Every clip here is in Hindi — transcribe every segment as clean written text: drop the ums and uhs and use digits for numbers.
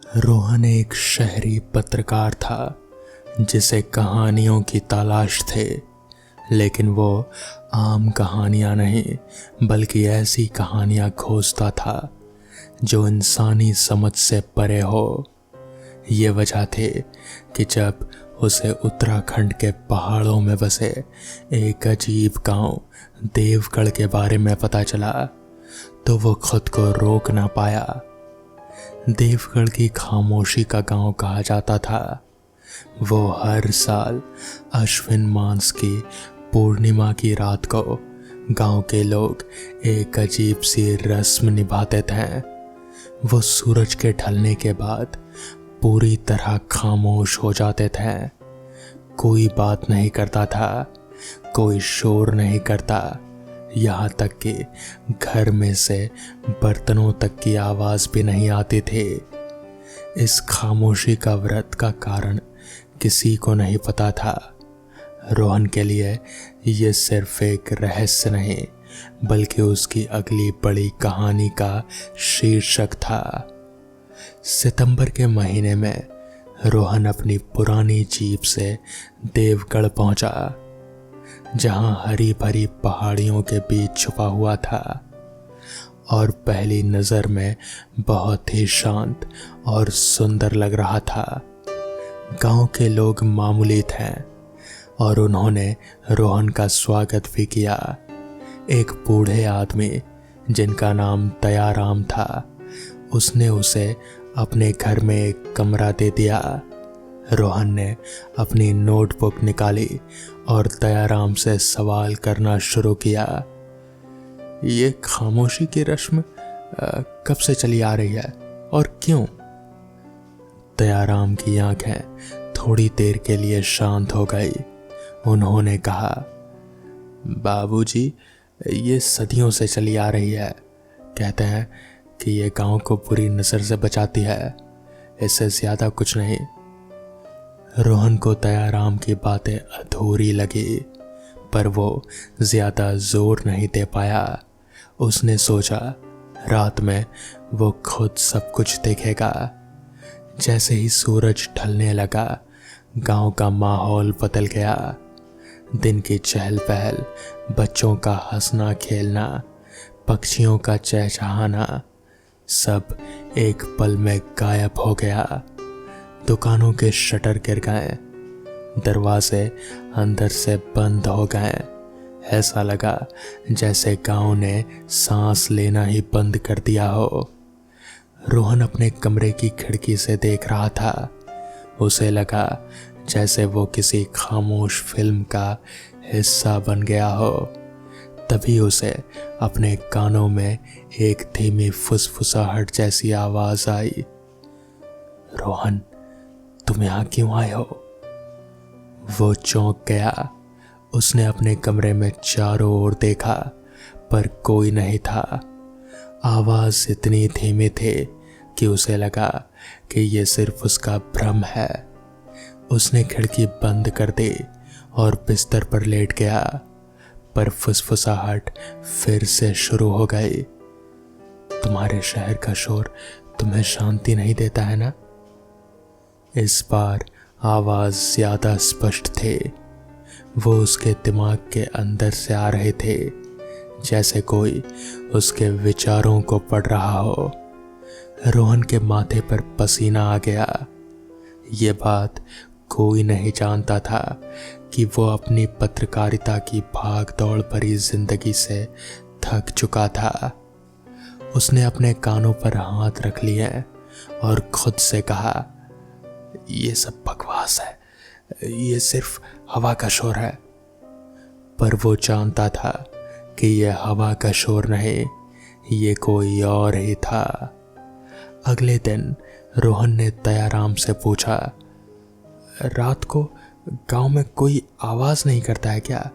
रोहन एक शहरी पत्रकार था जिसे कहानियों की तलाश थे, लेकिन वो आम कहानियां नहीं बल्कि ऐसी कहानियां खोजता था जो इंसानी समझ से परे हो। ये वजह थी कि जब उसे उत्तराखंड के पहाड़ों में बसे एक अजीब गांव देवगढ़ के बारे में पता चला तो वो खुद को रोक ना पाया। देवगढ़ की खामोशी का गांव कहा जाता था। वो हर साल अश्विन मास की पूर्णिमा की रात को गांव के लोग एक अजीब सी रस्म निभाते थे। वो सूरज के ढलने के बाद पूरी तरह खामोश हो जाते थे। कोई बात नहीं करता था, कोई शोर नहीं करता, यहाँ तक कि घर में से बर्तनों तक की आवाज भी नहीं आती थी। इस खामोशी का व्रत का कारण किसी को नहीं पता था। रोहन के लिए ये सिर्फ एक रहस्य नहीं बल्कि उसकी अगली बड़ी कहानी का शीर्षक था। सितंबर के महीने में रोहन अपनी पुरानी जीप से देवगढ़ पहुंचा, जहां हरी भरी पहाड़ियों के बीच छुपा हुआ था और पहली नजर में बहुत ही शांत और सुंदर लग रहा था। गांव के लोग मामूली थे और उन्होंने रोहन का स्वागत भी किया। एक बूढ़े आदमी जिनका नाम दयाराम था, उसने उसे अपने घर में एक कमरा दे दिया। रोहन ने अपनी नोटबुक निकाली और दयाराम से सवाल करना शुरू किया। ये खामोशी की रस्म कब से चली आ रही है और क्यों? दयाराम की आंखें थोड़ी देर के लिए शांत हो गई। उन्होंने कहा, बाबूजी, ये सदियों से चली आ रही है। कहते हैं कि ये गांव को बुरी नजर से बचाती है, इससे ज्यादा कुछ नहीं। रोहन को दयाराम की बातें अधूरी लगी, पर वो ज्यादा जोर नहीं दे पाया। उसने सोचा रात में वो खुद सब कुछ देखेगा। जैसे ही सूरज ढलने लगा, गांव का माहौल बदल गया। दिन की चहल पहल, बच्चों का हंसना खेलना, पक्षियों का चहचहाना, सब एक पल में गायब हो गया। दुकानों के शटर गिर गए, दरवाजे अंदर से बंद हो गए। ऐसा लगा जैसे गांव ने सांस लेना ही बंद कर दिया हो। रोहन अपने कमरे की खिड़की से देख रहा था। उसे लगा जैसे वो किसी खामोश फिल्म का हिस्सा बन गया हो। तभी उसे अपने कानों में एक धीमी फुसफुसाहट जैसी आवाज आई। रोहन, तुम यहां क्यों आए हो? वो चौंक गया। उसने अपने कमरे में चारों ओर देखा, पर कोई नहीं था। आवाज इतनी धीमी थी कि उसे लगा कि ये सिर्फ उसका भ्रम है। उसने खिड़की बंद कर दी और बिस्तर पर लेट गया, पर फुसफुसाहट फिर से शुरू हो गई। तुम्हारे शहर का शोर तुम्हें शांति नहीं देता है ना? इस बार आवाज ज्यादा स्पष्ट थे। वो उसके दिमाग के अंदर से आ रहे थे, जैसे कोई उसके विचारों को पढ़ रहा हो। रोहन के माथे पर पसीना आ गया। ये बात कोई नहीं जानता था कि वो अपनी पत्रकारिता की भाग दौड़ भरी जिंदगी से थक चुका था। उसने अपने कानों पर हाथ रख लिए और खुद से कहा, ये सब बकवास है, ये सिर्फ हवा का शोर है। पर वो जानता था कि ये हवा का शोर नहीं, ये कोई और ही था। अगले दिन रोहन ने दयाराम से पूछा, रात को गांव में कोई आवाज नहीं करता है क्या?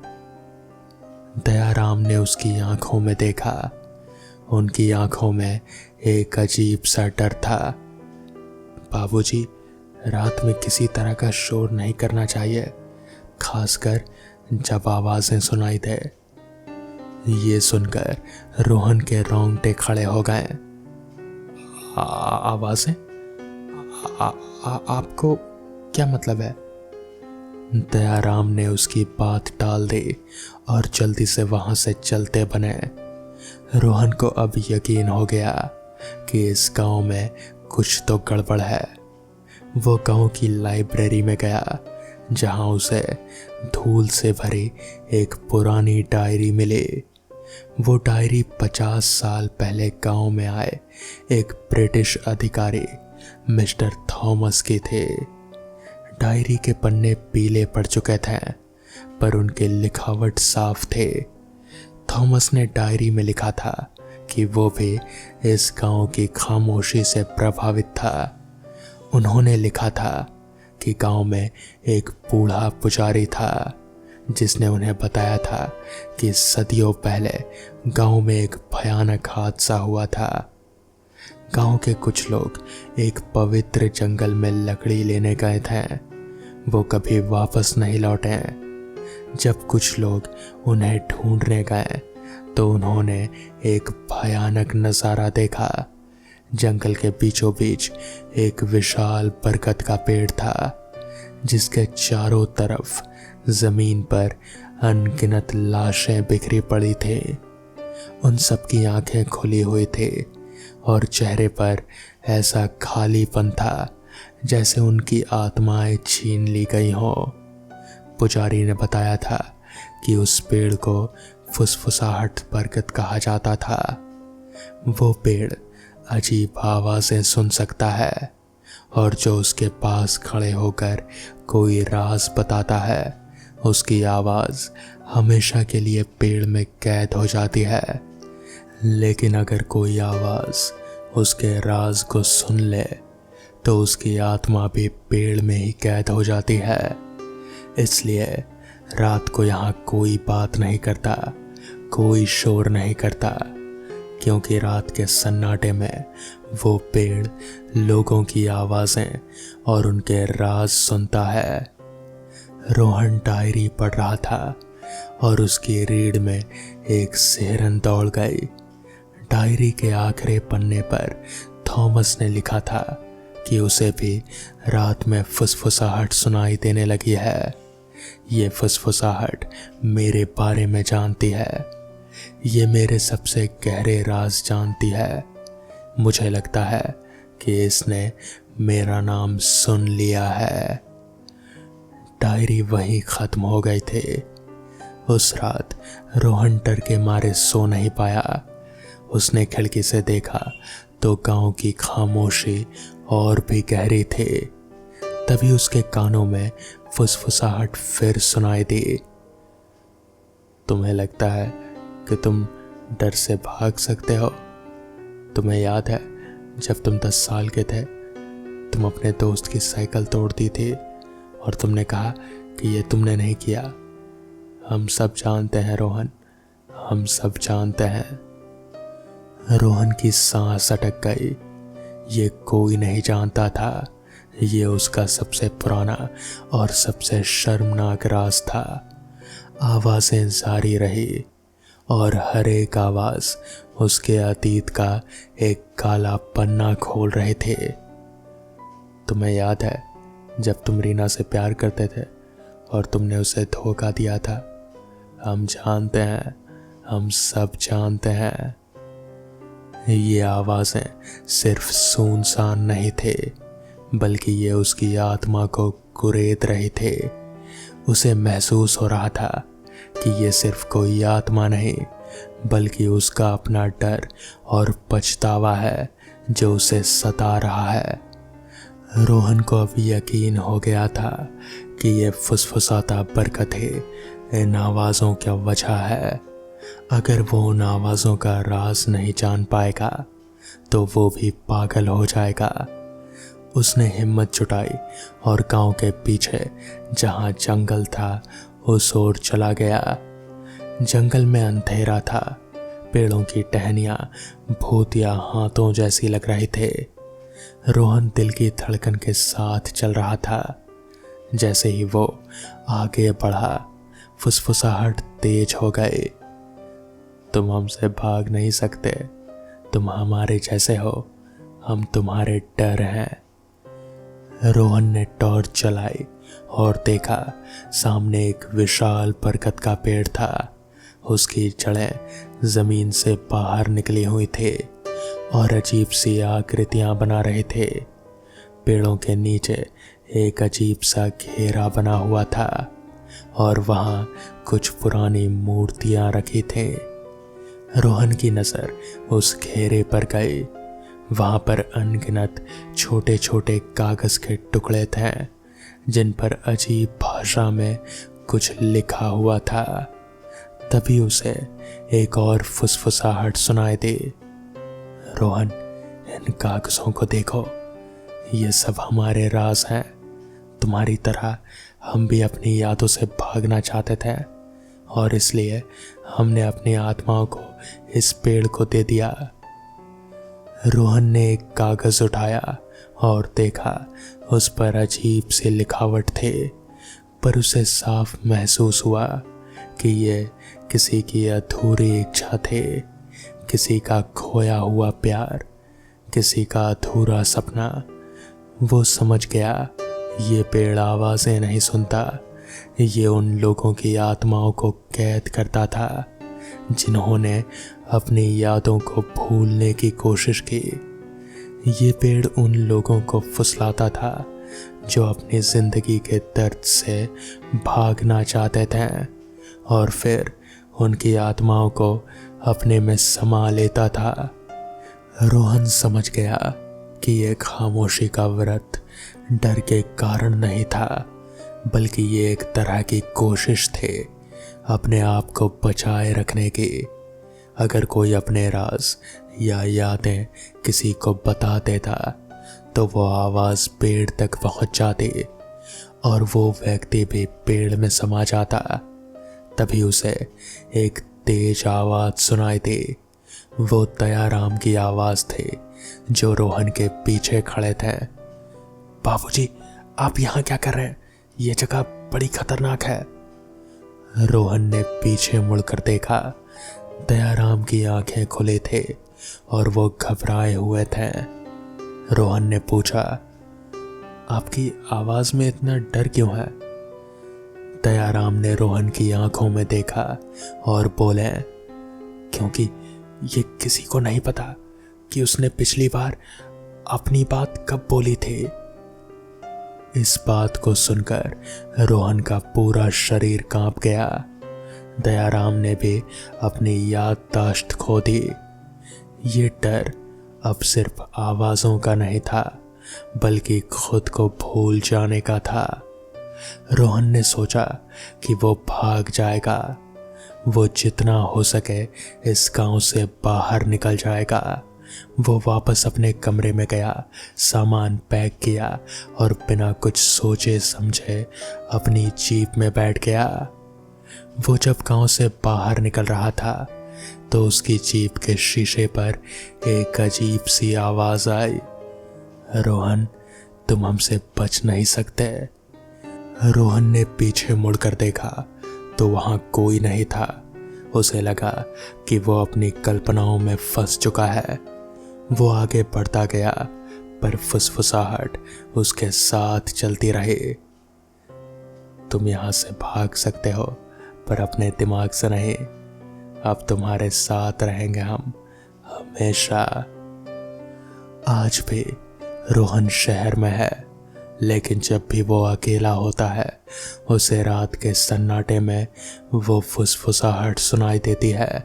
दयाराम ने उसकी आंखों में देखा। उनकी आंखों में एक अजीब सा डर था। बाबूजी, रात में किसी तरह का शोर नहीं करना चाहिए, खासकर जब आवाजें सुनाई दे। ये सुनकर रोहन के रोंगटे खड़े हो गए। आवाजें? आपको क्या मतलब है? दयाराम ने उसकी बात टाल दी और जल्दी से वहां से चलते बने। रोहन को अब यकीन हो गया कि इस गांव में कुछ तो गड़बड़ है। वो गांव की लाइब्रेरी में गया, जहां उसे धूल से भरी एक पुरानी डायरी मिली। वो डायरी 50 साल पहले गांव में आए एक ब्रिटिश अधिकारी मिस्टर थॉमस की थी। डायरी के पन्ने पीले पड़ चुके थे, पर उनके लिखावट साफ थे। थॉमस ने डायरी में लिखा था कि वो भी इस गांव की खामोशी से प्रभावित था। उन्होंने लिखा था कि गांव में एक बूढ़ा पुजारी था, जिसने उन्हें बताया था कि सदियों पहले गांव में एक भयानक हादसा हुआ था। गांव के कुछ लोग एक पवित्र जंगल में लकड़ी लेने गए थे। वो कभी वापस नहीं लौटे। जब कुछ लोग उन्हें ढूंढने गए तो उन्होंने एक भयानक नज़ारा देखा। जंगल के बीचों बीच एक विशाल बरगद का पेड़ था, जिसके चारों तरफ जमीन पर अनगिनत लाशें बिखरी पड़ी थी। उन सबकी आंखें खुली हुई थी और चेहरे पर ऐसा खालीपन था जैसे उनकी आत्माएं छीन ली गई हों। पुजारी ने बताया था कि उस पेड़ को फुसफुसाहट बरगद कहा जाता था। वो पेड़ अजीब आवाजें सुन सकता है, और जो उसके पास खड़े होकर कोई राज बताता है, उसकी आवाज हमेशा के लिए पेड़ में कैद हो जाती है। लेकिन अगर कोई आवाज उसके राज को सुन ले तो उसकी आत्मा भी पेड़ में ही कैद हो जाती है। इसलिए रात को यहाँ कोई बात नहीं करता, कोई शोर नहीं करता, क्योंकि रात के सन्नाटे में वो पेड़ लोगों की आवाजें और उनके राज सुनता है। रोहन डायरी पढ़ रहा था और उसकी रीढ़ में एक सिहरन दौड़ गई। डायरी के आखिरी पन्ने पर थॉमस ने लिखा था कि उसे भी रात में फुसफुसाहट सुनाई देने लगी है। ये फुसफुसाहट मेरे बारे में जानती है, ये मेरे सबसे गहरे राज जानती है। मुझे लगता है कि इसने मेरा नाम सुन लिया है। डायरी वहीं खत्म हो गई थी। उस रात रोहन डर के मारे सो नहीं पाया। उसने खिड़की से देखा तो गांव की खामोशी और भी गहरी थी। तभी उसके कानों में फुसफुसाहट फिर सुनाई दी। तुम्हें लगता है कि तुम डर से भाग सकते हो? तुम्हें याद है जब तुम 10 साल के थे, तुम अपने दोस्त की साइकिल तोड़ दी थी और तुमने कहा कि ये तुमने नहीं किया। हम सब जानते हैं रोहन, हम सब जानते हैं। रोहन की सांस अटक गई। ये कोई नहीं जानता था, ये उसका सबसे पुराना और सबसे शर्मनाक राज था। आवाजें जारी रही और हर एक आवाज उसके अतीत का एक काला पन्ना खोल रहे थे। तुम्हें याद है जब तुम रीना से प्यार करते थे और तुमने उसे धोखा दिया था? हम जानते हैं, हम सब जानते हैं। ये आवाजें सिर्फ सुनसान नहीं थे, बल्कि ये उसकी आत्मा को कुरेद रहे थे। उसे महसूस हो रहा था कि ये सिर्फ कोई आत्मा नहीं, बल्कि उसका अपना डर और पछतावा है जो उसे सता रहा है। रोहन को अब यकीन हो गया था कि ये फुसफुसाता बरकत है इन आवाज़ों की वजह है। अगर वो उन आवाज़ों का राज नहीं जान पाएगा तो वो भी पागल हो जाएगा। उसने हिम्मत जुटाई और गांव के पीछे जहां जंगल था उस ओर चला गया। जंगल में अंधेरा था, पेड़ों की टहनियां भूत या हाथों जैसी लग रहे थे। रोहन दिल की धड़कन के साथ चल रहा था। जैसे ही वो आगे बढ़ा, फुसफुसाहट तेज हो गई। तुम हमसे भाग नहीं सकते, तुम हमारे जैसे हो, हम तुम्हारे डर हैं। रोहन ने टॉर्च जलाई और देखा सामने एक विशाल बरगद का पेड़ था। उसकी जड़ें जमीन से बाहर निकली हुई थे और अजीब सी आकृतियां बना रहे थे। पेड़ों के नीचे एक अजीब सा घेरा बना हुआ था और वहां कुछ पुरानी मूर्तियां रखी थी। रोहन की नजर उस घेरे पर गई। वहां पर अनगिनत छोटे छोटे कागज के टुकड़े थे जिन पर अजीब भाषा में कुछ लिखा हुआ था। तभी उसे एक और फुसफुसाहट सुनाई दी। रोहन, इन कागजों को देखो, ये सब हमारे राज हैं। तुम्हारी तरह हम भी अपनी यादों से भागना चाहते थे और इसलिए हमने अपनी आत्माओं को इस पेड़ को दे दिया। रोहन ने एक कागज उठाया और देखा उस पर अजीब सी लिखावट थे, पर उसे साफ महसूस हुआ कि ये किसी की अधूरी इच्छा थे, किसी का खोया हुआ प्यार, किसी का अधूरा सपना। वो समझ गया ये पेड़ आवाजें नहीं सुनता, ये उन लोगों की आत्माओं को कैद करता था जिन्होंने अपनी यादों को भूलने की कोशिश की। ये पेड़ उन लोगों को फुसलाता था जो अपनी जिंदगी के दर्द से भागना चाहते थे और फिर उनकी आत्माओं को अपने में समा लेता था। रोहन समझ गया कि ये खामोशी का व्रत डर के कारण नहीं था, बल्कि ये एक तरह की कोशिश थे अपने आप को बचाए रखने की। अगर कोई अपने राज या यादें किसी को बता देता तो वो आवाज पेड़ तक पहुंच जाती और वो व्यक्ति भी पेड़ में समा जाता। तभी उसे एक तेज आवाज सुनाई दी। वो दयाराम की आवाज थी जो रोहन के पीछे खड़े थे। बाबूजी, आप यहाँ क्या कर रहे हैं? ये जगह बड़ी खतरनाक है। रोहन ने पीछे मुड़कर देखा। दयाराम की आंखें खुली थी और वो घबराए हुए थे। रोहन ने पूछा, आपकी आवाज में इतना डर क्यों है? दयाराम ने रोहन की आंखों में देखा और बोले, क्योंकि ये किसी को नहीं पता कि उसने पिछली बार अपनी बात कब बोली थी। इस बात को सुनकर रोहन का पूरा शरीर कांप गया। दयाराम ने भी अपनी याददाश्त खो दी। ये डर अब सिर्फ आवाजों का नहीं था, बल्कि खुद को भूल जाने का था। रोहन ने सोचा कि वो भाग जाएगा। वो जितना हो सके इस गांव से बाहर निकल जाएगा। वो वापस अपने कमरे में गया, सामान पैक किया और बिना कुछ सोचे समझे अपनी जीप में बैठ गया। वो जब गांव से बाहर निकल रहा था तो उसकी जीप के शीशे पर एक अजीब सी आवाज आई, रोहन, तुम हमसे बच नहीं सकते। रोहन ने पीछे मुड़कर देखा तो वहां कोई नहीं था। उसे लगा कि वो अपनी कल्पनाओं में फंस चुका है। वो आगे बढ़ता गया, पर फुसफुसाहट उसके साथ चलती रही। तुम यहां से भाग सकते हो, पर अपने दिमाग से नहीं। अब तुम्हारे साथ रहेंगे हम हमेशा। आज भी रोहन शहर में है, लेकिन जब भी वो अकेला होता है उसे रात के सन्नाटे में वो फुसफुसाहट सुनाई देती है।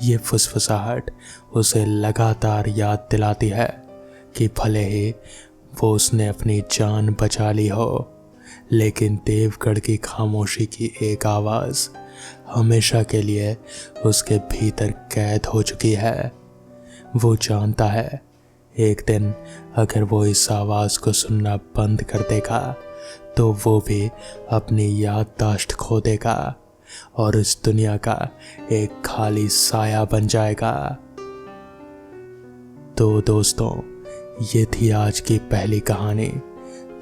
ये फुसफुसाहट उसे लगातार याद दिलाती है कि भले ही वो उसने अपनी जान बचा ली हो, लेकिन देवगढ़ की खामोशी की एक आवाज़ हमेशा के लिए उसके भीतर कैद हो चुकी है। वो जानता है एक दिन अगर वो इस आवाज़ को सुनना बंद कर देगा तो वो भी अपनी याददाश्त खो देगा और इस दुनिया का एक खाली साया बन जाएगा। तो दोस्तों, ये थी आज की पहली कहानी।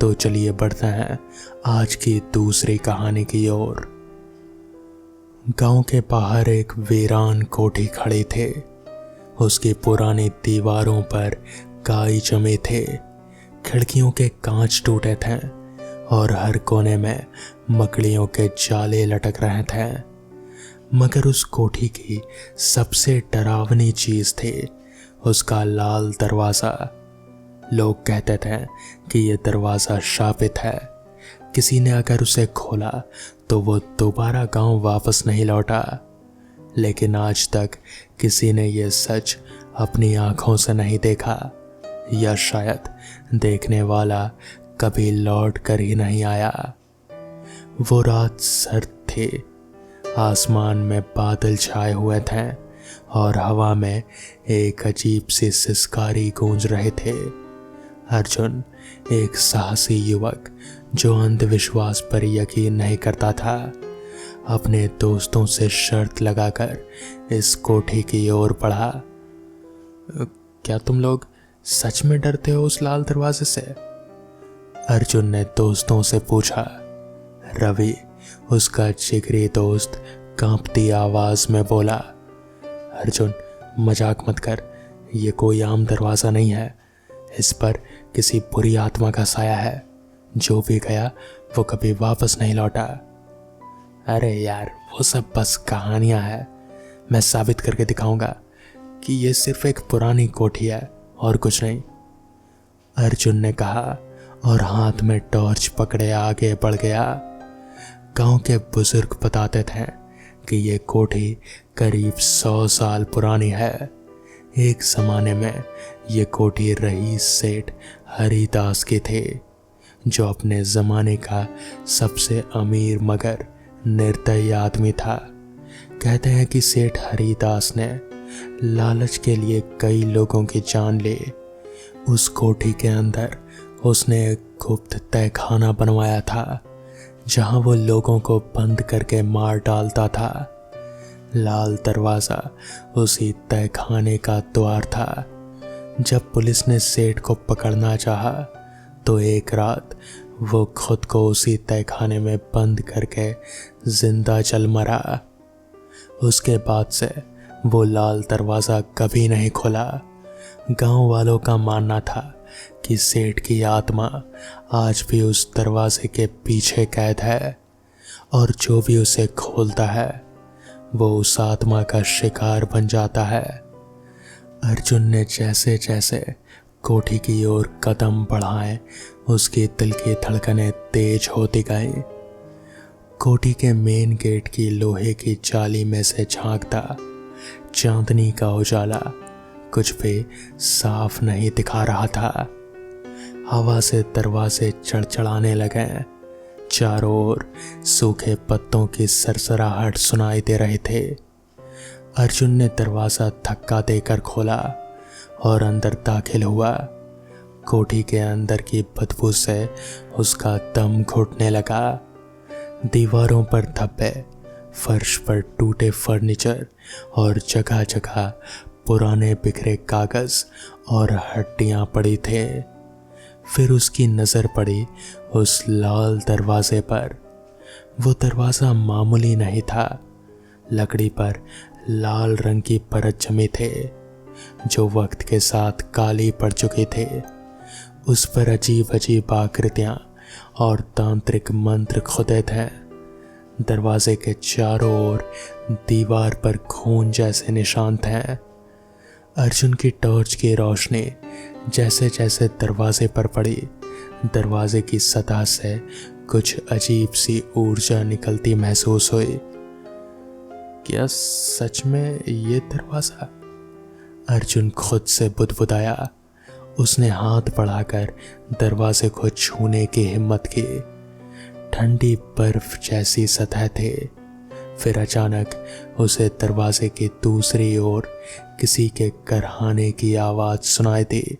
तो चलिए बढ़ते हैं आज की दूसरी कहानी की ओर। गांव के बाहर एक वीरान कोठी खड़ी थी। उसकी पुरानी दीवारों पर काई जमे थे। खिड़कियों के कांच टूटे थे और हर कोने में मकड़ियों के जाले लटक रहे थे। मगर उस कोठी की सबसे डरावनी चीज थी उसका लाल दरवाजा। लोग कहते थे कि यह दरवाजा शापित है, किसी ने अगर उसे खोला तो वो दोबारा गांव वापस नहीं लौटा। लेकिन आज तक किसी ने यह सच अपनी आंखों से नहीं देखा, या शायद देखने वाला कभी लौट कर ही नहीं आया। वो रात सर्द थी, आसमान में बादल छाए हुए थे और हवा में एक अजीब सी सिसकारी गूंज रहे थे। अर्जुन एक साहसी युवक जो अंधविश्वास पर यकीन नहीं करता था, अपने दोस्तों से शर्त लगाकर इस कोठी की ओर बढ़ा। क्या तुम लोग सच में डरते हो उस लाल दरवाजे से? अर्जुन ने दोस्तों से पूछा। रवि, उसका जिगरी दोस्त, कांपती आवाज में बोला। अर्जुन, मजाक मत कर, ये कोई आम दरवाजा नहीं है, इस पर किसी बुरी आत्मा का साया है। जो भी गया वो कभी वापस नहीं लौटा। अरे यार, वो सब बस कहानियां हैं, मैं साबित करके दिखाऊंगा कि ये सिर्फ एक पुरानी कोठी है और कुछ नहीं, अर्जुन ने कहा और हाथ में टॉर्च पकड़े आगे बढ़ गया। गांव के बुजुर्ग बताते थे कि ये कोठी करीब 100 साल पुरानी है। एक जमाने में ये कोठी रईस सेठ हरिदास की थी, जो अपने जमाने का सबसे अमीर मगर निर्दयी आदमी था। कहते हैं कि सेठ हरिदास ने लालच के लिए कई लोगों की जान ली। उस कोठी के अंदर उसने एक गुप्त तहखाना बनवाया था, जहां वो लोगों को बंद करके मार डालता था। लाल दरवाजा उसी तहखाने का द्वार था। जब पुलिस ने सेठ को पकड़ना चाहा तो एक रात वो खुद को उसी तहखाने में बंद करके जिंदा चल मरा। उसके बाद से वो लाल दरवाजा कभी नहीं खोला। गांव वालों का मानना था कि सेठ की आत्मा आज भी उस दरवाजे के पीछे कैद है और जो भी उसे खोलता है वो उस आत्मा का शिकार बन जाता है। अर्जुन ने जैसे जैसे कोठी की ओर कदम बढ़ाए, उसके दिल की धड़कनें तेज होती गई। कोठी के मेन गेट की लोहे की जाली में से झांकता चांदनी का उजाला कुछ भी साफ नहीं दिखा रहा था। हवा से दरवाजे चड़चड़ाने लगे। चारों ओर सूखे पत्तों की सरसराहट सुनाई दे रहे थे। अर्जुन ने दरवाजा धक्का देकर खोला और अंदर दाखिल हुआ। कोठी के अंदर की बदबू से उसका दम घुटने लगा। दीवारों पर धब्बे, फर्श पर टूटे फर्नीचर और जगह जगह पुराने बिखरे कागज और हड्डियां पड़ी थे। फिर उसकी नजर पड़ी उस लाल दरवाजे पर। वो दरवाजा मामूली नहीं था, लकड़ी पर लाल रंग की परत जमी थे जो वक्त के साथ काली पड़ चुकी थे। उस पर अजीब अजीब आकृतियां और तांत्रिक मंत्र खुदे थे। दरवाजे के चारों ओर दीवार पर खून जैसे निशान थे। अर्जुन की टॉर्च की रोशनी जैसे जैसे दरवाजे पर पड़ी, दरवाजे की सतह से कुछ अजीब सी ऊर्जा निकलती महसूस हुई। क्या सच में ये दरवाजा? अर्जुन खुद से बुदबुदाया। उसने हाथ बढ़ाकर दरवाजे को छूने की हिम्मत की। ठंडी बर्फ जैसी सतह थी। फिर अचानक उसे दरवाजे की दूसरी ओर किसी के करहाने की आवाज सुनाई दी।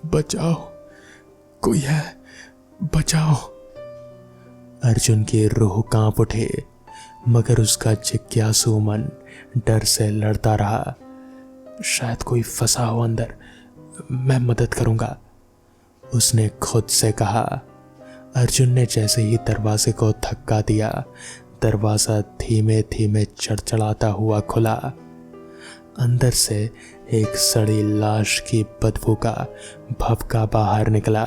बचाओ, कोई है, बचाओ। अर्जुन की रूह कांप उठी, मगर उसका जिज्ञासु मन डर से लड़ता रहा। शायद कोई फंसा हो अंदर, मैं मदद करूंगा, उसने खुद से कहा। अर्जुन ने जैसे ही दरवाजे को धक्का दिया, दरवाजा धीमे धीमे चड़चड़ाता हुआ खुला। अंदर से एक सड़ी लाश की बदबू का भभका बाहर निकला।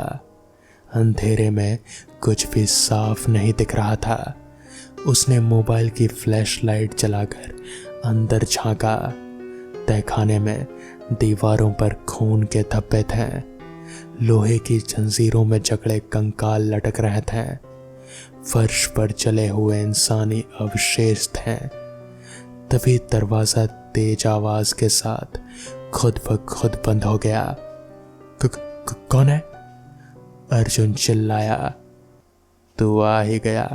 अंधेरे में कुछ भी साफ नहीं दिख रहा था। उसने मोबाइल की फ्लैशलाइट जलाकर अंदर झांका। तहखाने में दीवारों पर खून के धब्बे थे। लोहे की जंजीरों में जकड़े कंकाल लटक रहे थे। फर्श पर जले हुए इंसानी अवशेष थे। तभी दरवाजा तेज आवाज के साथ खुद ब खुद बंद हो गया। कौन है? अर्जुन चिल्लाया। तू आ ही गया,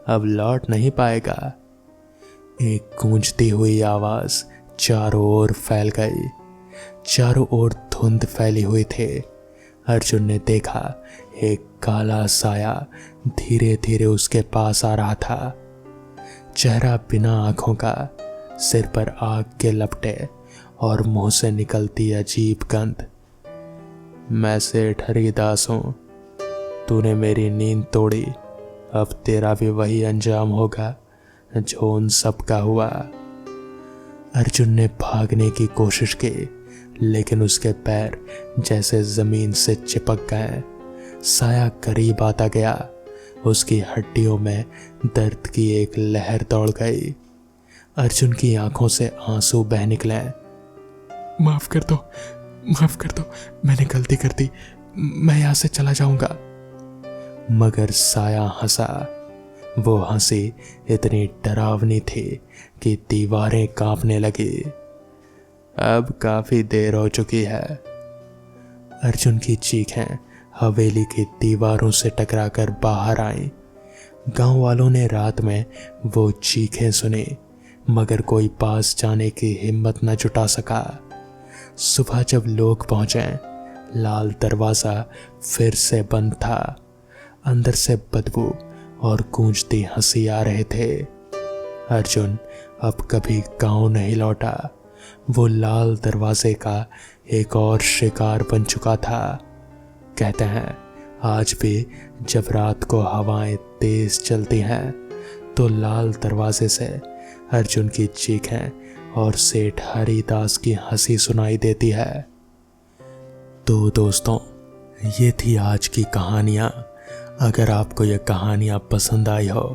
अब लौट नहीं पाएगा। एक गूंजती हुई आवाज चारों ओर फैल गई। चारों ओर धुंध फैली हुई थी। अर्जुन ने देखा एक काला साया धीरे धीरे उसके पास आ रहा था। चेहरा बिना आंखों का, सिर पर आग के लपटे और मुंह से निकलती अजीब गंध। मैं सेठ हरिदास हूं, तूने मेरी नींद तोड़ी, अब तेरा भी वही अंजाम होगा जो उन सब का हुआ। अर्जुन ने भागने की कोशिश की, लेकिन उसके पैर जैसे जमीन से चिपक गए। साया करीब आता गया। उसकी हड्डियों में दर्द की एक लहर दौड़ गई। अर्जुन की आंखों से आंसू बह निकले। माफ कर दो, माफ कर दो, मैंने गलती कर दी, मैं यहां से चला जाऊंगा। मगर साया हंसा। वो हंसी इतनी डरावनी थी कि दीवारें कांपने लगी। अब काफी देर हो चुकी है। अर्जुन की चीखें हवेली की दीवारों से टकराकर बाहर आईं। गांव वालों ने रात में वो चीखें सुनी, मगर कोई पास जाने की हिम्मत न जुटा सका। सुबह जब लोग पहुंचे, लाल दरवाजा फिर से बंद था। अंदर से बदबू और गूंजती हंसी आ रहे थे। अर्जुन अब कभी गांव नहीं लौटा। वो लाल दरवाजे का एक और शिकार बन चुका था। कहते हैं आज भी जब रात को हवाएं तेज चलती हैं तो लाल दरवाजे से अर्जुन की चीखें और सेठ हरिदास की हंसी सुनाई देती है। तो दोस्तों, ये थी आज की कहानियाँ। अगर आपको ये कहानियाँ पसंद आई हो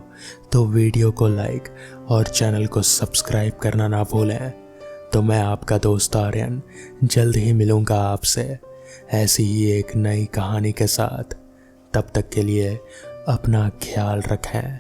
तो वीडियो को लाइक और चैनल को सब्सक्राइब करना ना भूलें। तो मैं आपका दोस्त आर्यन जल्द ही मिलूँगा आपसे ऐसी ही एक नई कहानी के साथ। तब तक के लिए अपना ख्याल रखें।